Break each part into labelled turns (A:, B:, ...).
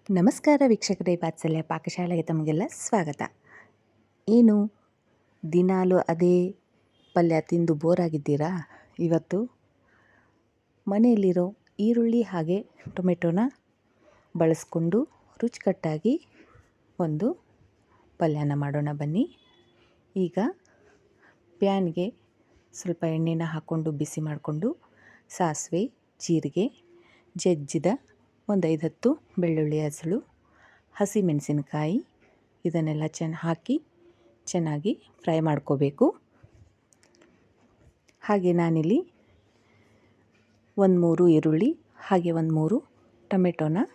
A: ನಮಸ್ಕಾರ ವೀಕ್ಷಕರೇ, ವಾತ್ಸಲ್ಯ ಪಾಕಶಾಲೆಗೆ ತಮಗೆಲ್ಲ ಸ್ವಾಗತ. ಏನು ದಿನಾಲು ಅದೇ ಪಲ್ಯ ತಿಂದು ಬೋರ್ ಆಗಿದ್ದೀರಾ? ಇವತ್ತು ಮನೆಯಲ್ಲಿರೋ ಈರುಳ್ಳಿ ಹಾಗೆ ಟೊಮೆಟೊನ ಬಳಸ್ಕೊಂಡು ರುಚಿಕಟ್ಟಾಗಿ ಒಂದು ಪಲ್ಯನ ಮಾಡೋಣ ಬನ್ನಿ. ಈಗ ಪ್ಯಾನ್ಗೆ ಸ್ವಲ್ಪ ಎಣ್ಣೆನ ಹಾಕ್ಕೊಂಡು ಬಿಸಿ ಮಾಡಿಕೊಂಡು ಸಾಸಿವೆ, ಜೀರಿಗೆ, ಜಜ್ಜಿದ ಒಂದು 5-10 ಬೆಳ್ಳುಳ್ಳಿ ಹೆಸಳು, ಹಸಿಮೆಣಸಿನಕಾಯಿ ಇದನ್ನೆಲ್ಲ ಹಾಕಿ ಚೆನ್ನಾಗಿ ಫ್ರೈ ಮಾಡ್ಕೋಬೇಕು. ಹಾಗೆ ನಾನಿಲ್ಲಿ 1-3 ಈರುಳ್ಳಿ ಹಾಗೆ 1-3 ಟೊಮೆಟೊನ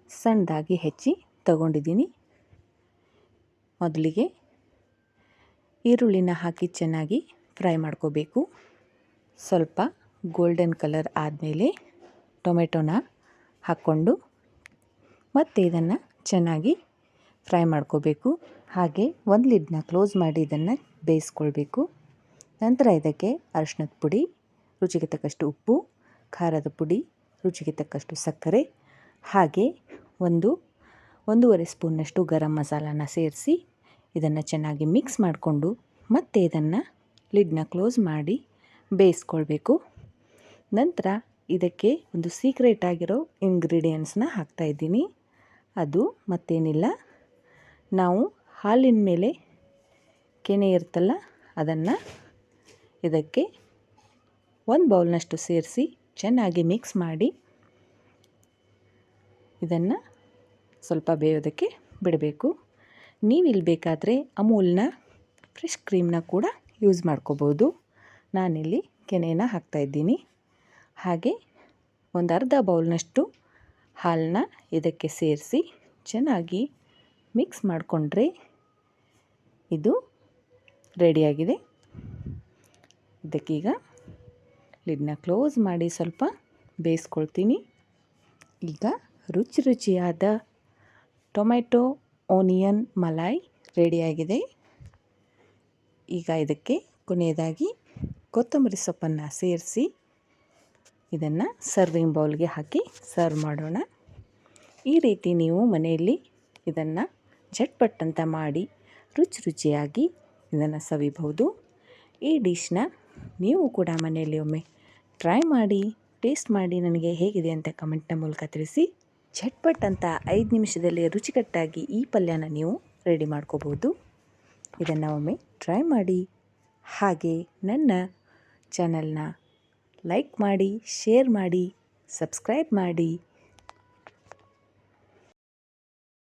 A: ಸಣ್ಣದಾಗಿ ಹೆಚ್ಚಿ ತಗೊಂಡಿದ್ದೀನಿ. ಮೊದಲಿಗೆ ಈರುಳ್ಳಿನ ಹಾಕಿ ಚೆನ್ನಾಗಿ ಫ್ರೈ ಮಾಡ್ಕೋಬೇಕು. ಸ್ವಲ್ಪ ಗೋಲ್ಡನ್ ಕಲರ್ ಆದಮೇಲೆ ಟೊಮೆಟೊನ ಹಾಕ್ಕೊಂಡು ಮತ್ತೆ ಇದನ್ನು ಚೆನ್ನಾಗಿ ಫ್ರೈ ಮಾಡ್ಕೋಬೇಕು. ಹಾಗೆ ಒಂದು ಲಿಡ್ನ ಕ್ಲೋಸ್ ಮಾಡಿ ಇದನ್ನು ಬೇಯಿಸ್ಕೊಳ್ಬೇಕು. ನಂತರ ಇದಕ್ಕೆ ಅರಿಶಿಣದ ಪುಡಿ, ರುಚಿಗೆ ತಕ್ಕಷ್ಟು ಉಪ್ಪು, ಖಾರದ ಪುಡಿ, ರುಚಿಗೆ ತಕ್ಕಷ್ಟು ಸಕ್ಕರೆ ಹಾಗೆ 1-1.5 ಸ್ಪೂನ್ನಷ್ಟು ಗರಂ ಮಸಾಲಾನ ಸೇರಿಸಿ ಇದನ್ನು ಚೆನ್ನಾಗಿ ಮಿಕ್ಸ್ ಮಾಡಿಕೊಂಡು ಮತ್ತೆ ಇದನ್ನು ಲಿಡ್ನ ಕ್ಲೋಸ್ ಮಾಡಿ ಬೇಯಿಸ್ಕೊಳ್ಬೇಕು. ನಂತರ ಇದಕ್ಕೆ ಒಂದು ಸೀಕ್ರೆಟ್ ಆಗಿರೋ ಇಂಗ್ರೀಡಿಯೆಂಟ್ಸ್ನ ಹಾಕ್ತಾಯಿದ್ದೀನಿ. ಅದು ಮತ್ತೇನಿಲ್ಲ, ನಾವು ಹಾಲಿನ ಮೇಲೆ ಕೆನೆ ಇರ್ತಲ್ಲ ಅದನ್ನು ಇದಕ್ಕೆ 1 ಬೌಲ್ನಷ್ಟು ಸೇರಿಸಿ ಚೆನ್ನಾಗಿ ಮಿಕ್ಸ್ ಮಾಡಿ ಇದನ್ನು ಸ್ವಲ್ಪ ಬೇಯೋದಕ್ಕೆ ಬಿಡಬೇಕು. ನೀವಿಲ್ಲಿ ಬೇಕಾದರೆ ಅಮೂಲ್ನ ಫ್ರೆಶ್ ಕ್ರೀಮ್ನ ಕೂಡ ಯೂಸ್ ಮಾಡ್ಕೋಬೋದು. ನಾನಿಲ್ಲಿ ಕೆನೆನ ಹಾಕ್ತಾಯಿದ್ದೀನಿ. ಹಾಗೆ ಒಂದು ಅರ್ಧ ಬೌಲ್ನಷ್ಟು ಹಾಲನ್ನ ಇದಕ್ಕೆ ಸೇರಿಸಿ ಚೆನ್ನಾಗಿ ಮಿಕ್ಸ್ ಮಾಡಿಕೊಂಡ್ರೆ ಇದು ರೆಡಿಯಾಗಿದೆ. ಇದಕ್ಕೀಗ ಲಿಡ್ನ ಕ್ಲೋಸ್ ಮಾಡಿ ಸ್ವಲ್ಪ ಬೇಯಿಸ್ಕೊಳ್ತೀನಿ. ಈಗ ರುಚಿಯಾದ ಟೊಮೆಟೊ ಆನಿಯನ್ ಮಲಾಯ್ ರೆಡಿಯಾಗಿದೆ. ಈಗ ಇದಕ್ಕೆ ಕೊನೆಯದಾಗಿ ಕೊತ್ತಂಬರಿ ಸೊಪ್ಪನ್ನು ಸೇರಿಸಿ ಇದನ್ನು ಸರ್ವಿಂಗ್ ಬೌಲ್ಗೆ ಹಾಕಿ ಸರ್ವ್ ಮಾಡೋಣ. ಈ ರೀತಿ ನೀವು ಮನೆಯಲ್ಲಿ ಇದನ್ನು ಝಟ್ಪಟ್ ಅಂತ ಮಾಡಿ ರುಚಿಯಾಗಿ ಇದನ್ನು ಸವಿಬಹುದು. ಈ ಡಿಶ್ನ ನೀವು ಕೂಡ ಮನೆಯಲ್ಲಿ ಒಮ್ಮೆ ಟ್ರೈ ಮಾಡಿ, ಟೇಸ್ಟ್ ಮಾಡಿ ನನಗೆ ಹೇಗಿದೆ ಅಂತ ಕಮೆಂಟ್ನ ಮೂಲಕ ತಿಳಿಸಿ. ಝಟ್ಪಟ್ ಅಂತ 5 ನಿಮಿಷದಲ್ಲಿ ರುಚಿಕಟ್ಟಾಗಿ ಈ ಪಲ್ಯನ ನೀವು ರೆಡಿ ಮಾಡ್ಕೋಬೋದು. ಇದನ್ನು ಒಮ್ಮೆ ಟ್ರೈ ಮಾಡಿ. ಹಾಗೆ ನನ್ನ ಚಾನಲ್ನ ಲೈಕ್ ಮಾಡಿ, ಶೇರ್ ಮಾಡಿ, ಸಬ್ಸ್ಕ್ರೈಬ್ ಮಾಡಿ.